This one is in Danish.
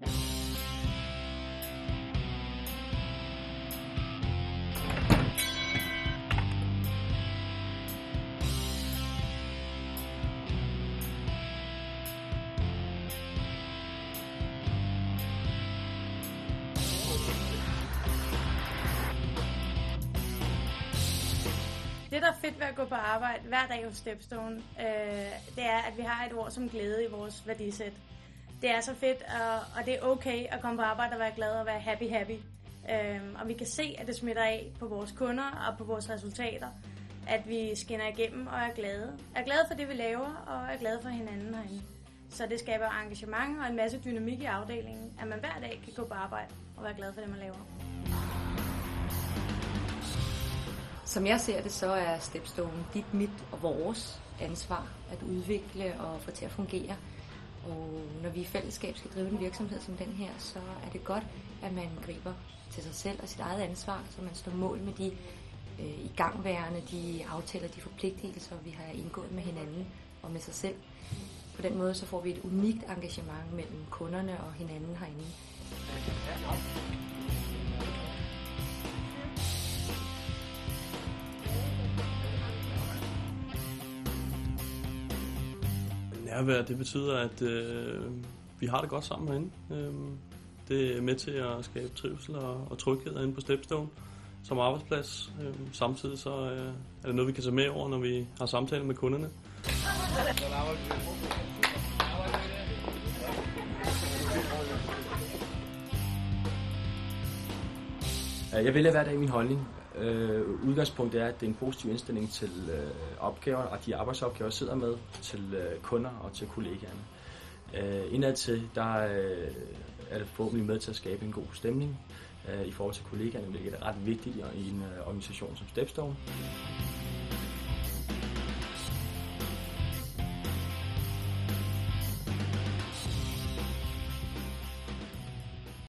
Det, der er fedt ved at gå på arbejde hver dag hos Stepstone, det er, at vi har et ord som glæde i vores værdisæt. Det er så fedt, og det er okay at komme på arbejde og være glad og være happy. Og vi kan se, at det smitter af på vores kunder og på vores resultater, at vi skinner igennem og er glade. Er glade for det, vi laver, og er glade for hinanden herinde. Så det skaber engagement og en masse dynamik i afdelingen, at man hver dag kan gå på arbejde og være glad for det, man laver. Som jeg ser det, så er Stepstone dit, mit og vores ansvar at udvikle og få til at fungere. Og når vi i fællesskab skal drive en virksomhed som den her, så er det godt, at man griber til sig selv og sit eget ansvar, så man står mål med de igangværende, de aftaler, de forpligtelser, vi har indgået med hinanden og med sig selv. På den måde så får vi et unikt engagement mellem kunderne og hinanden herinde. Nærvær, det betyder, at vi har det godt sammen herinde. Det er med til at skabe trivsel og tryghed inde på Stepstone som arbejdsplads. Samtidig så er det noget, vi kan tage med over, når vi har samtaler med kunderne. Jeg vælger hver dag min holdning. Udgangspunktet er, at det er en positiv indstilling til opgaver og de arbejdsopgaver, jeg sidder med, til kunder og til kollegaerne. Indadtil der er det forhåbentlig med til at skabe en god stemning i forhold til kollegaerne, hvilket er ret vigtigt i en organisation som Stepstone.